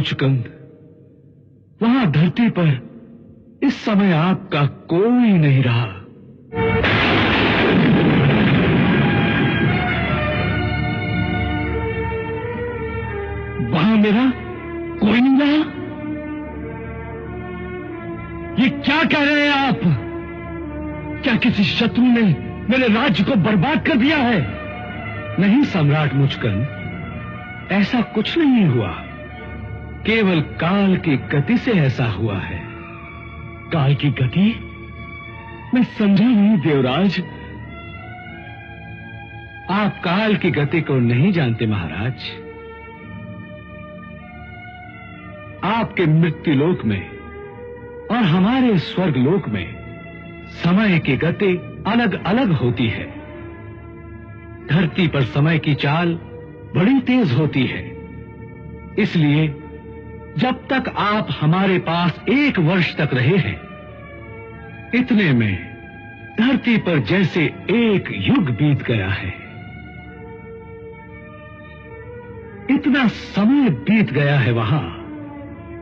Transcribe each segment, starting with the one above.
मुचकुंद, वहां धरती पर इस समय आपका कोई नहीं रहा। वहां मेरा कोई नहीं रहा? ये क्या कह रहे हैं आप? क्या किसी शत्रु ने मेरे राज्य को बर्बाद कर दिया है? नहीं सम्राट मुचकुंद, ऐसा कुछ नहीं हुआ। केवल काल की गति से ऐसा हुआ है। काल की गति? मैं समझा नहीं देवराज। आप काल की गति को नहीं जानते महाराज। आपके मृत्युलोक में और हमारे स्वर्गलोक में समय की गति अलग अलग होती है। धरती पर समय की चाल बड़ी तेज होती है। इसलिए जब तक आप हमारे पास 1 वर्ष तक रहे हैं, इतने में धरती पर जैसे 1 युग बीत गया है। इतना समय बीत गया है वहां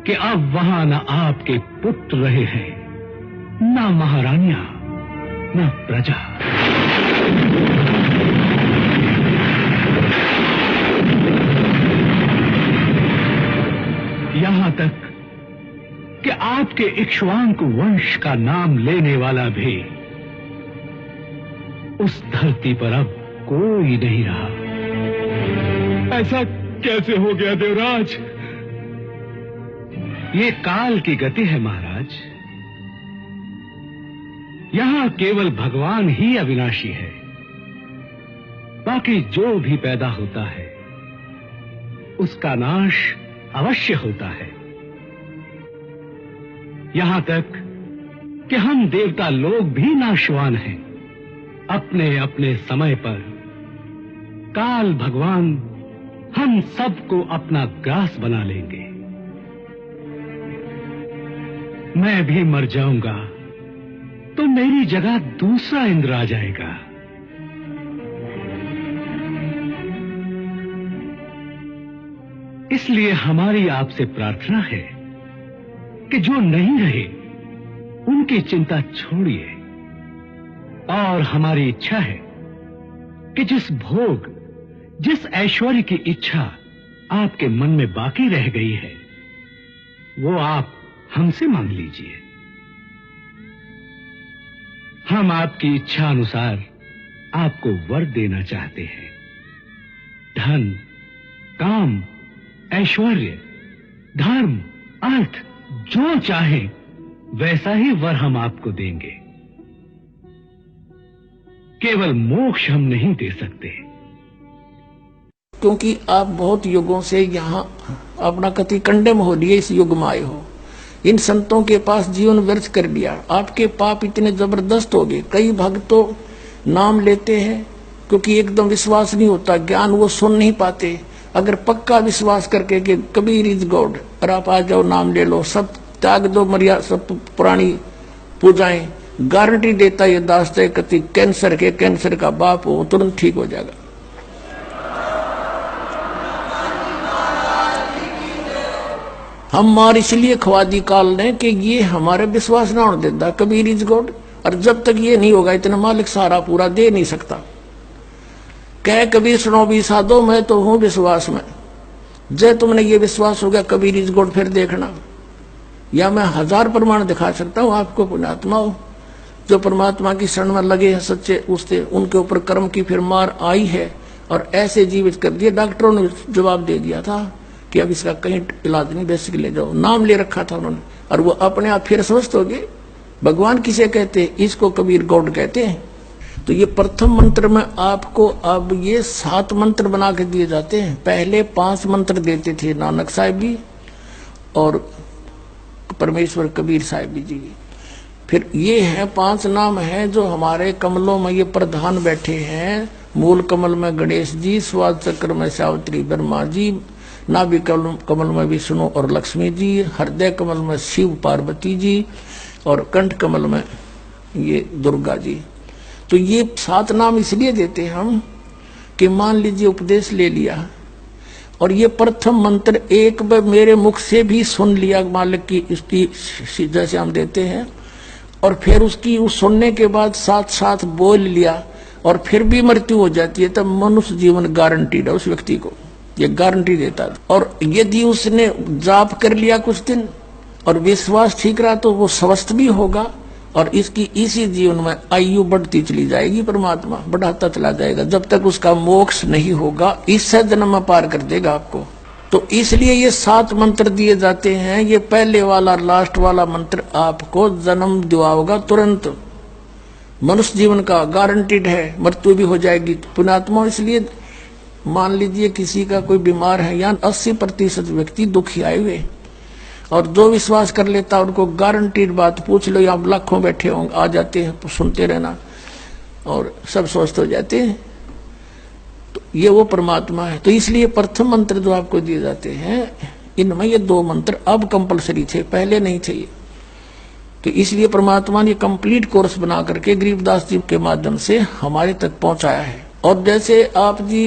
कि अब वहां न आपके पुत्र रहे हैं, न महारानियां, न प्रजा। यहां तक कि आपके इक्ष्वाकु वंश का नाम लेने वाला भी उस धरती पर अब कोई नहीं रहा। ऐसा कैसे हो गया देवराज? ये काल की गति है महाराज। यहां केवल भगवान ही अविनाशी है। बाकी जो भी पैदा होता है उसका नाश अवश्य होता है। यहां तक कि हम देवता लोग भी नाशवान हैं। अपने अपने समय पर काल भगवान हम सबको अपना ग्रास बना लेंगे। मैं भी मर जाऊंगा तो मेरी जगह दूसरा इंद्र आ जाएगा। इसलिए हमारी आपसे प्रार्थना है कि जो नहीं रहे उनकी चिंता छोड़िए। और हमारी इच्छा है कि जिस भोग, जिस ऐश्वर्य की इच्छा आपके मन में बाकी रह गई है, वो आप हमसे मांग लीजिए। हम आपकी इच्छा अनुसार आपको वर देना चाहते हैं। धन, काम, ऐश्वर्य, धर्म, अर्थ, जो चाहे वैसा ही वर हम आपको देंगे। केवल मोक्ष हम नहीं दे सकते, क्योंकि आप बहुत युगों से यहाँ अपना कति कंडेम हो लिए, इस युग में आए हो। इन संतों के पास जीवन व्यर्थ कर लिया। आपके पाप इतने जबरदस्त हो गए। कई भक्त तो नाम लेते हैं क्योंकि एकदम विश्वास नहीं होता, ज्ञान वो सुन नहीं पाते। अगर पक्का विश्वास करके कि कबीर इज गॉड और आप आ जाओ, नाम ले लो, सब त्याग दो, मर्यादा सब पुरानी पूजाएं, गारंटी देता ये दास है कति कैंसर का बाप हो तुरंत ठीक हो जाएगा। हम मार इसलिए खवा दी काल ने कि ये हमारे विश्वास ना होने देता कबीर इज गॉड। और जब तक ये नहीं होगा इतना मालिक सारा पूरा दे नहीं सकता। कह कबीर सुनो भी साधो, मैं तो हूं विश्वास में। जब तुमने ये विश्वास हो गया कबीर इज गॉड, फिर देखना, या मैं 1000 प्रमाण दिखा सकता हूं आपको। पुण्यात्मा हो जो परमात्मा की शरण में लगे हैं सच्चे, उससे उनके ऊपर कर्म की फिर मार आई है और ऐसे जीवित कर दिए। डॉक्टरों ने जवाब दे दिया था कि अब इसका कहीं इलाज नहीं, बेसिक ले जाओ। नाम ले रखा था उन्होंने और वो अपने आप फिर स्वस्थ हो गए। भगवान किसे कहते हैं? इसको कबीर गॉड कहते हैं। तो ये प्रथम मंत्र में आपको अब ये 7 मंत्र बना के दिए जाते हैं। पहले 5 मंत्र देते थे नानक साहिब जी और परमेश्वर कबीर साहिब जी। फिर ये है 5 नाम है जो हमारे कमलों में ये प्रधान बैठे हैं। मूल कमल में गणेश जी, स्वाद चक्र में सावित्री ब्रह्मा जी, नाभि कमल में विष्णु और लक्ष्मी जी, हृदय कमल में शिव पार्वती जी और कंठ कमल में ये दुर्गा जी। तो ये 7 नाम इसलिए देते हम कि मान लीजिए उपदेश ले लिया और ये प्रथम मंत्र एक बार मेरे मुख से भी सुन लिया मालिक की इसकी जैसे हम देते हैं, और फिर उसकी उस सुनने के बाद साथ साथ बोल लिया और फिर भी मृत्यु हो जाती है, तब मनुष्य जीवन गारंटीड है उस व्यक्ति को, ये गारंटी देता है। और यदि उसने जाप कर लिया कुछ दिन और विश्वास ठीक रहा तो वो स्वस्थ भी होगा और इसकी इसी जीवन में आयु बढ़ती चली जाएगी, परमात्मा बढ़ाता चला जाएगा जब तक उसका मोक्ष नहीं होगा, इससे जन्म में पार कर देगा आपको। तो इसलिए ये 7 मंत्र दिए जाते हैं। ये पहले वाला लास्ट वाला मंत्र आपको जन्म दिलाएगा तुरंत, मनुष्य जीवन का गारंटीड है, मृत्यु भी हो जाएगी पुण्यात्मा। इसलिए मान लीजिए किसी का कोई बीमार है, यहाँ 80% व्यक्ति दुखी आए हुए, और जो विश्वास कर लेता उनको गारंटीड बात पूछ लो, आप लाखों बैठे होंगे, आ जाते हैं, सुनते रहना और सब स्वस्थ हो जाते हैं। तो ये वो परमात्मा है। तो इसलिए प्रथम मंत्र जो आपको दिए जाते हैं, इनमें ये 2 मंत्र अब कंपलसरी थे, पहले नहीं थे। तो इसलिए परमात्मा ने कंप्लीट कोर्स बना करके गरीबदास जी के माध्यम से हमारे तक पहुंचाया है। और जैसे आप जी